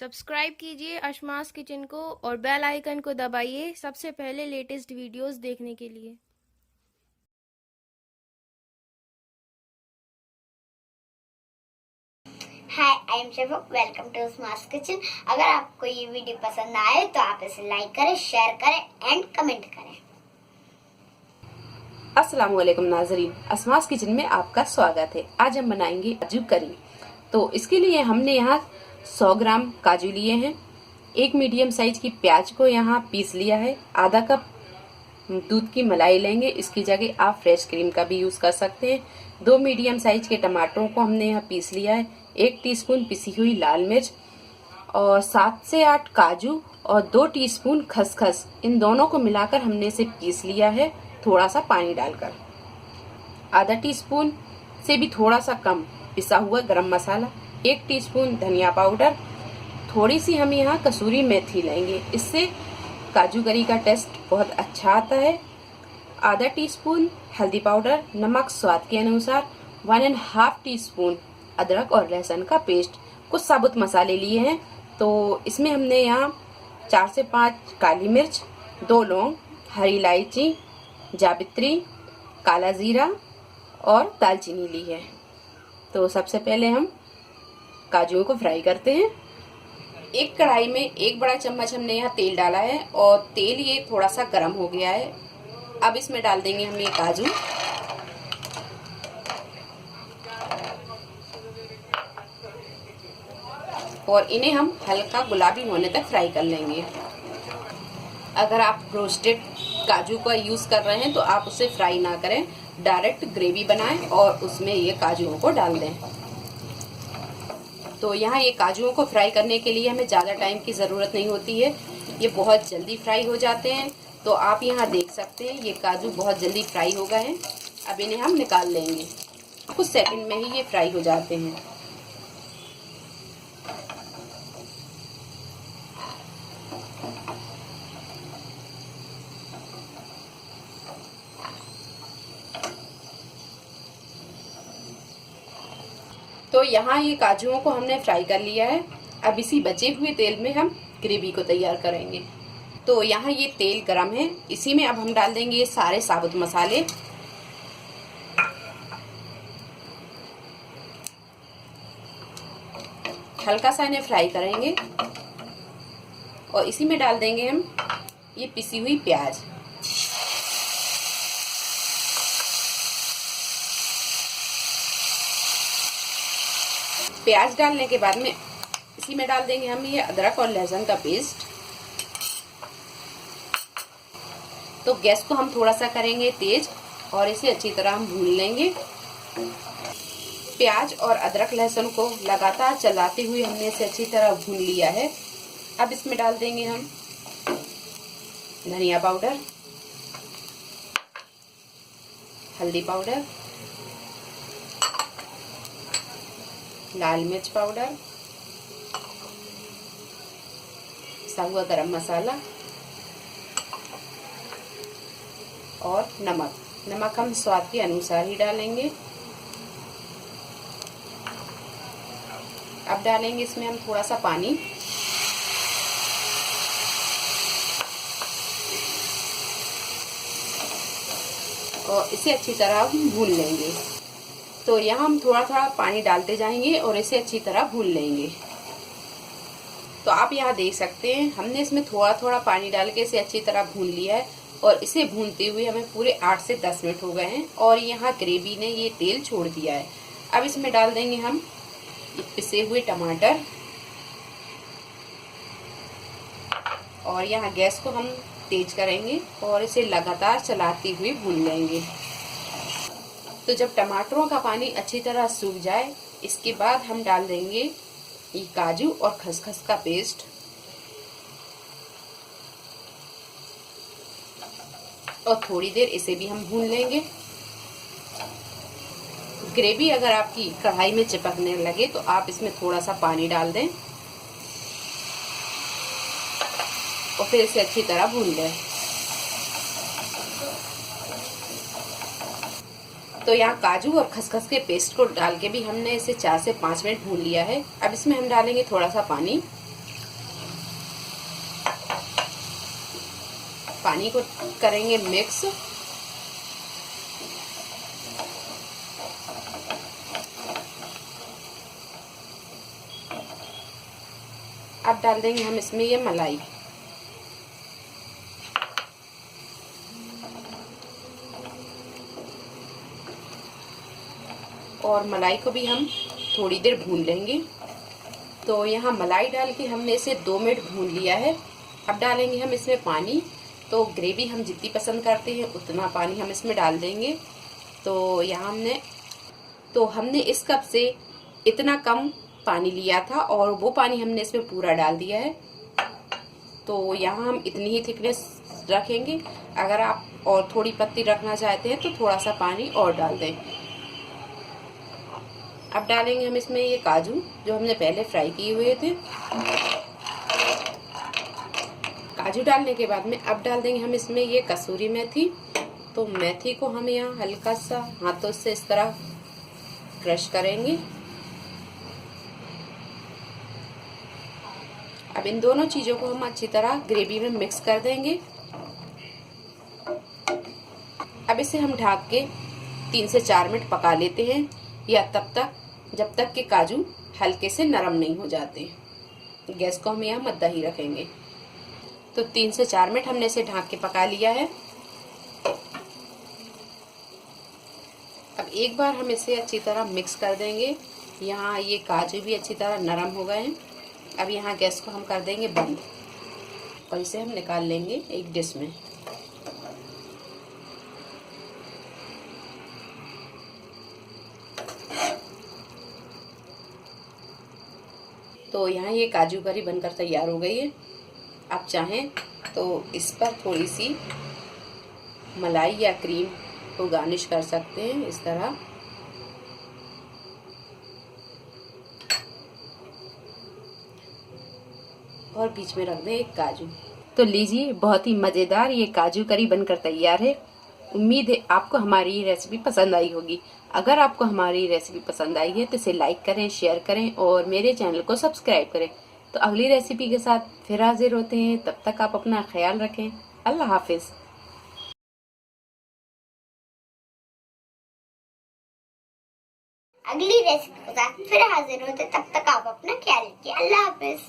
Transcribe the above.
Subscribe कीजिए अशमास kitchen को और बेल आइकन को दबाइए सबसे पहले लेटेस्ट वीडियोस देखने के लिए। Hi, I am Shafa. Welcome to Smart Kitchen. अगर आपको ये वीडियो पसंद आए तो आप इसे लाइक करें, शेयर करें एंड कमेंट करें। अस्सलाम वालेकुम नाजरीन, अस्मास किचन में आपका स्वागत है। आज हम बनाएंगे काजू करी। तो इसके लिए हमने यहाँ 100 ग्राम काजू लिए हैं, एक मीडियम साइज की प्याज को यहाँ पीस लिया है, आधा कप दूध की मलाई लेंगे, इसकी जगह आप फ्रेश क्रीम का भी यूज कर सकते हैं। 2 मीडियम साइज के टमाटरों को हमने यहाँ पीस लिया है, 1 टीस्पून पिसी हुई लाल मिर्च और 7 से 8 काजू और 2 टीस्पून खसखस, इन दोनों को मिलाकर हमने इसे पीस लिया है थोड़ा सा पानी डालकर। आधा टीस्पून से भी थोड़ा सा कम पिसा हुआ गरम मसाला, 1 टीस्पून धनिया पाउडर, थोड़ी सी हम यहाँ कसूरी मेथी लेंगे, इससे काजू करी का टेस्ट बहुत अच्छा आता है। आधा टीस्पून हल्दी पाउडर, नमक स्वाद के अनुसार, 1.5 टीस्पून अदरक और लहसुन का पेस्ट। कुछ साबुत मसाले लिए हैं, तो इसमें हमने यहाँ 4 से 5 काली मिर्च, 2 लौंग, हरी इलायची, जावित्री, काला जीरा और दालचीनी ली है। तो सबसे पहले हम काजुओं को फ्राई करते हैं। एक कढ़ाई में 1 बड़ा चम्मच हमने यहाँ तेल डाला है और तेल ये थोड़ा सा गर्म हो गया है। अब इसमें डाल देंगे हम ये काजू और इन्हें हम हल्का गुलाबी होने तक फ्राई कर लेंगे। अगर आप रोस्टेड काजू का यूज कर रहे हैं तो आप उसे फ्राई ना करें, डायरेक्ट ग्रेवी बनाएं और उसमें ये काजुओं को डाल दें। तो यहाँ ये काजुओं को फ्राई करने के लिए हमें ज़्यादा टाइम की ज़रूरत नहीं होती है, ये बहुत जल्दी फ्राई हो जाते हैं। तो आप यहाँ देख सकते हैं ये काजू बहुत जल्दी फ्राई हो गए हैं। अब इन्हें हम निकाल लेंगे, कुछ सेकंड में ही ये फ्राई हो जाते हैं। तो यहाँ ये काजुओं को हमने फ्राई कर लिया है। अब इसी बचे हुए तेल में हम ग्रेवी को तैयार करेंगे। तो यहाँ ये तेल गरम है, इसी में अब हम डाल देंगे ये सारे साबुत मसाले। हल्का सा इन्हें फ्राई करेंगे और इसी में डाल देंगे हम ये पिसी हुई प्याज। प्याज डालने के बाद में इसी में डाल देंगे हम ये अदरक और लहसुन का पेस्ट। तो गैस को हम थोड़ा सा करेंगे तेज और इसे अच्छी तरह हम भून लेंगे। प्याज और अदरक लहसुन को लगातार चलाते हुए हमने इसे अच्छी तरह भून लिया है। अब इसमें डाल देंगे हम धनिया पाउडर, हल्दी पाउडर, लाल मिर्च पाउडर, पिसा हुआ गरम मसाला और नमक। नमक हम स्वाद के अनुसार ही डालेंगे। अब डालेंगे इसमें हम थोड़ा सा पानी और इसे अच्छी तरह हम भून लेंगे। तो यहाँ हम थोड़ा थोड़ा पानी डालते जाएंगे और इसे अच्छी तरह भून लेंगे। तो आप यहाँ देख सकते हैं हमने इसमें थोड़ा थोड़ा पानी डाल के इसे अच्छी तरह भून लिया है और इसे भूनते हुए हमें पूरे 8 से 10 मिनट हो गए हैं और यहाँ ग्रेवी ने ये तेल छोड़ दिया है। अब इसमें डाल देंगे हम पिसे हुए टमाटर और यहाँ गैस को हम तेज करेंगे और इसे लगातार चलाते हुए भून लेंगे। तो जब टमाटरों का पानी अच्छी तरह सूख जाए, इसके बाद हम डाल देंगे ये काजू और खसखस का पेस्ट और थोड़ी देर इसे भी हम भून लेंगे। ग्रेवी अगर आपकी कढ़ाई में चिपकने लगे तो आप इसमें थोड़ा सा पानी डाल दें और फिर इसे अच्छी तरह भून लें। तो यहाँ काजू और खसखस के पेस्ट को डाल के भी हमने इसे 4 से 5 मिनट भून लिया है। अब इसमें हम डालेंगे थोड़ा सा पानी पानी को करेंगे मिक्स। अब डाल देंगे हम इसमें ये मलाई। और मलाई को भी हम थोड़ी देर भून लेंगे। तो यहाँ मलाई डाल के हमने इसे 2 मिनट भून लिया है। अब डालेंगे हम इसमें पानी। तो ग्रेवी हम जितनी पसंद करते हैं उतना पानी हम इसमें डाल देंगे। तो यहाँ हमने इस कप से इतना कम पानी लिया था और वो पानी हमने इसमें पूरा डाल दिया है। तो यहाँ हम इतनी ही थिकनेस रखेंगे। अगर आप और थोड़ी पतली रखना चाहते हैं तो थोड़ा सा पानी और डाल दें। अब डालेंगे हम इसमें ये काजू जो हमने पहले फ्राई किए हुए थे। काजू डालने के बाद में अब डाल देंगे हम इसमें ये कसूरी मेथी। तो मेथी को हम यहाँ हल्का सा हाथों से इस तरह क्रश करेंगे। अब इन दोनों चीजों को हम अच्छी तरह ग्रेवी में मिक्स कर देंगे। अब इसे हम ढक के 3 से 4 मिनट पका लेते हैं, या तब तक जब तक कि काजू हल्के से नरम नहीं हो जाते। गैस को हम यहाँ मद्दा ही रखेंगे। तो 3 से 4 मिनट हमने इसे ढक के पका लिया है। अब एक बार हम इसे अच्छी तरह मिक्स कर देंगे। यहाँ ये काजू भी अच्छी तरह नरम हो गए हैं। अब यहाँ गैस को हम कर देंगे बंद और इसे हम निकाल लेंगे एक डिश में। तो यहाँ ये काजू करी बनकर तैयार हो गई है। आप चाहें तो इस पर थोड़ी सी मलाई या क्रीम को गार्निश कर सकते हैं इस तरह। और बीच में रख दें एक काजू। तो लीजिए, बहुत ही मज़ेदार ये काजू करी बनकर तैयार है। उम्मीद है आपको हमारी ये रेसिपी पसंद आई होगी। अगर आपको हमारी रेसिपी पसंद आई है तो इसे लाइक करें, शेयर करें और मेरे चैनल को सब्सक्राइब करें। तो अगली रेसिपी के साथ फिर हाजिर होते हैं। तब तक आप अपना ख्याल रखें। अल्लाह हाफिज। अगली रेसिपी के साथ फिर हाजिर होते, तब तक आप अपना ख्याल रखिए। अल्लाह हाफिज।